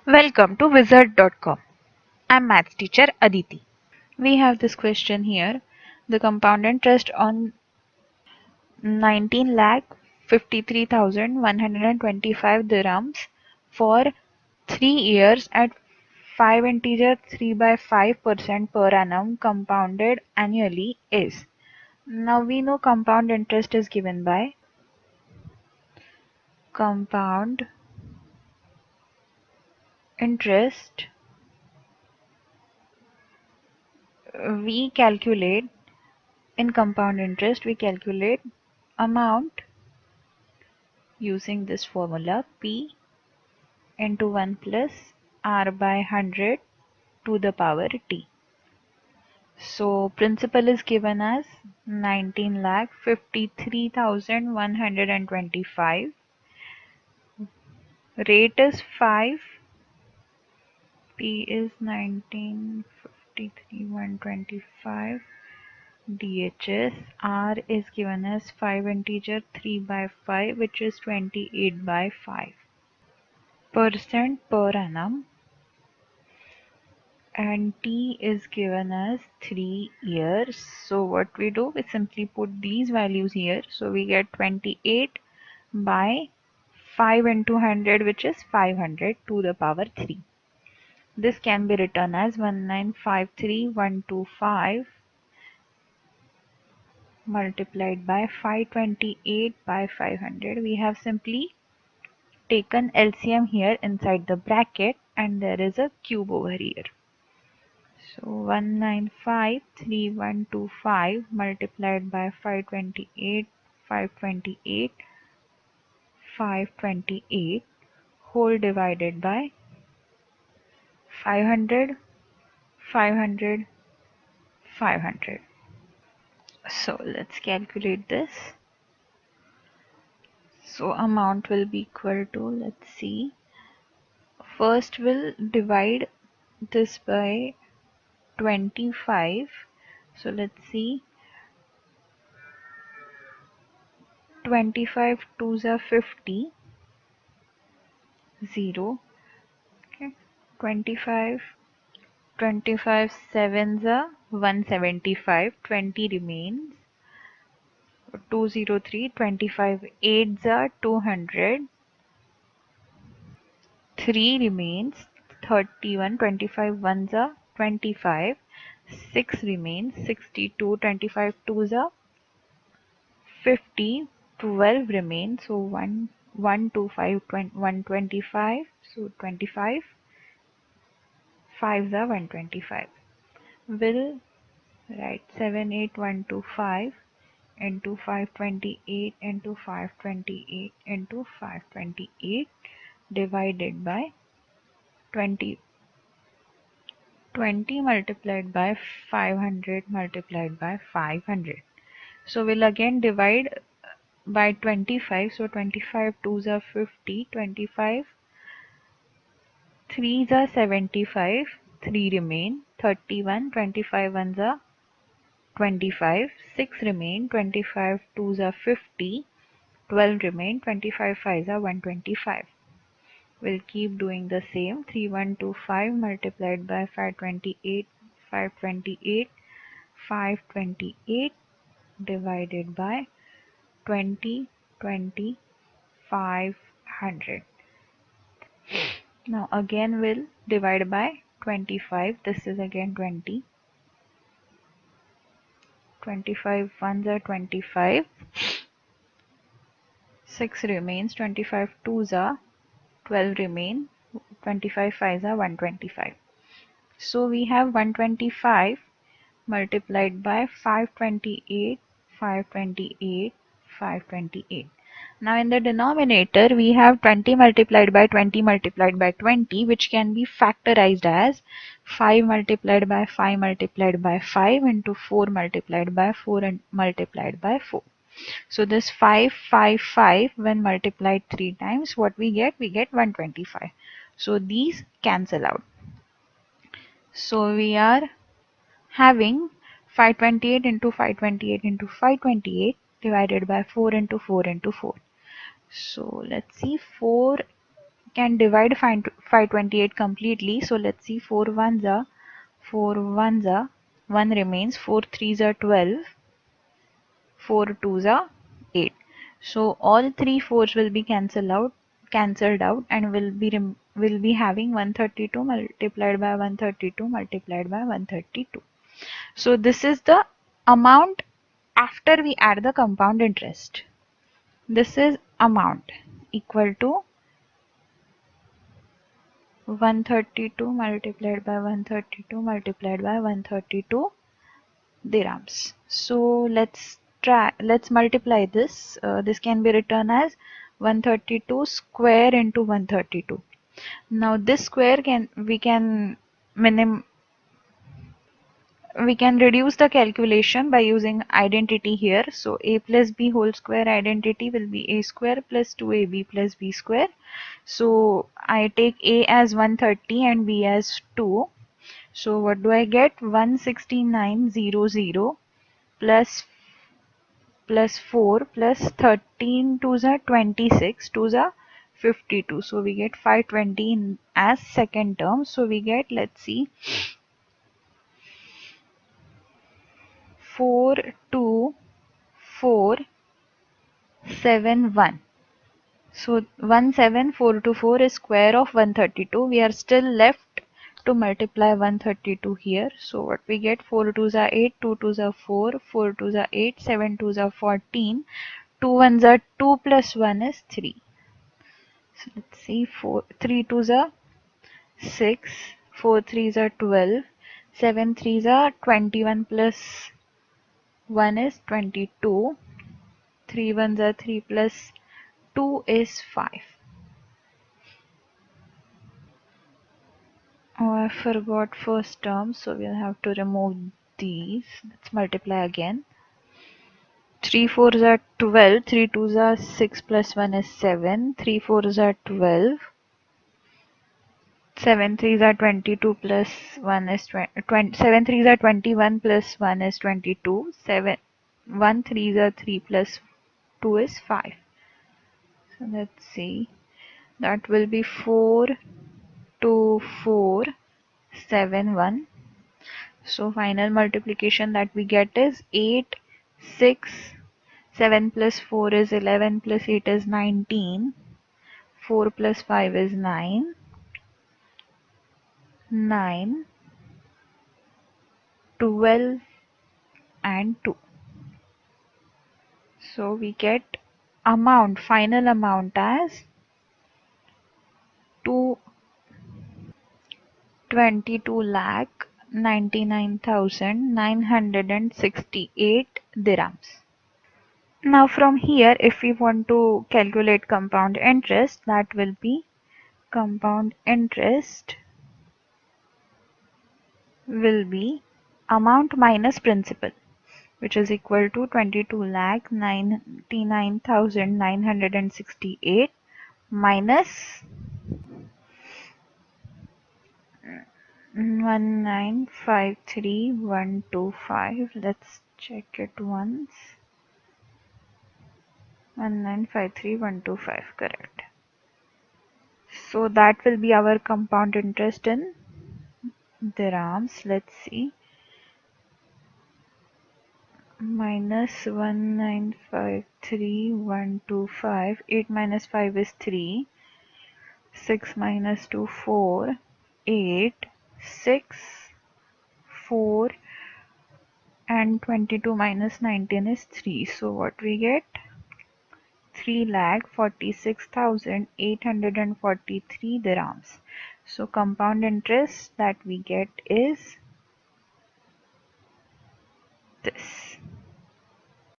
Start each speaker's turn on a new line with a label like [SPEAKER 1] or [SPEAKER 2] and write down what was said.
[SPEAKER 1] Welcome to wizard.com. I'm maths teacher Aditi. We have this question here. The compound interest on 19 lakh 53,125 dirhams for 3 years at 5 integer 3 by 5% per annum compounded annually is. Now we know compound interest is given by compound interest. We calculate In compound interest, we calculate amount using this formula P into 1 plus R by 100 to the power T. So principal is given as 19,53,125. Rate is 5. P is 19,53,125. DHS R is given as 5 integer 3 by 5, which is 28 by 5 percent per annum, and T is given as 3 years. So what we do, we simply put these values here. So we get 28 by 5 into 100, which is 500 to the power 3. This can be written as 1953125 multiplied by 528 by 500. We have simply taken LCM here inside the bracket, and there is a cube over here. So 1953125 multiplied by 528, 528, 528 whole divided by 500, 500, 500. So let's calculate this. So amount will be equal to, let's see, first we'll divide this by 25. So let's see, 25 twos are 50, 0. Okay, 25 sevens are 175, 20 remains, 203, 25 eights are 200, 3 remains, 31, 25 ones are 25, 6 remains, 62, 25 twos are 50, 12 remains, so 1, 2, 5, 125, so 25, 5s are 125. We'll write 78125 into 528 into 528 into 528 divided by 20 multiplied by 500 multiplied by 500. So we'll again divide by 25. So 25 twos are 50, 25 threes are 75, 3 remain, 31, 25 ones are 25, 6 remain, 25 twos are 50, 12 remain, 25 fives are 125. We'll keep doing the same. 3125 multiplied by 528, 528, 528 divided by 20, 20, 500. Now again we'll divide by 25. This is again 20. 25 ones are 25. 6 remains. 25 twos are 12 remain. 25 fives are 125. So we have 125 multiplied by 528, 528, 528. Now in the denominator we have 20 multiplied by 20 multiplied by 20, which can be factorized as 5 multiplied by 5 multiplied by 5 into 4 multiplied by 4 and multiplied by 4. So this 5, 5, 5 when multiplied 3 times, what we get? We get 125. So these cancel out. So we are having 528 into 528 into 528 divided by 4 into 4 into 4. So let's see, 4 can divide 528 completely. So let's see, 4 ones are 1 remains, 4 threes are 12, 4 twos are 8. So all three fours will be cancelled out, and will be having 132 multiplied by 132 multiplied by 132. So this is the amount after we add the compound interest. This is amount equal to 132 multiplied by 132 multiplied by 132 dirhams. So let's multiply this. This can be written as 132 square into 132. Now this square minim we can reduce the calculation by using identity here. So a plus b whole square identity will be a square plus 2ab plus b square. So I take a as 130 and b as 2. So what do I get? 16900 plus 4 plus 13 twos are 26, twos are 52. So we get 520 as second term. So we get, let's see, 42471. So 17424 is square of 132. We are still left to multiply 132 here. So what we get, 4 twos are 8, 2 twos are 4, 4 twos are 8, 7 twos are 14, 2 ones are 2 plus 1 is 3. So let's see, 3 twos are 6, 4 threes are 12, 7 threes are 21 plus 1 is 22, 3 ones are 3 plus 2 is 5. Oh, I forgot first term, so we'll have to remove these. Let's multiply again. 3 fours are 12, 3 twos are 6 plus 1 is 7, 3 fours are 12, 7 threes are 22 plus 1 is 20, 7 threes are 21 plus 1 is 22, 1 threes are 3 plus 2 is 5. So let's see, that will be 42471. So final multiplication that we get is 8, 6, 7 plus 4 is 11 plus 8 is 19, 4 plus 5 is 9, 9, 12 and 2. So we get final amount as 22 lakh 99,968 dirhams. Now from here, if we want to calculate compound interest, that will be compound interest will be amount minus principal, which is equal to 22 lakh 99,968 minus 1953125. Let's check it once. 1953125, correct. So that will be our compound interest in dirhams. Let's see, minus 1953125. 8 minus 5 is 3, 6 minus 2 4, 8, 6, 4, and 22 minus 19 is 3. So what we get, 3,46,843 dirhams. So compound interest that we get is this.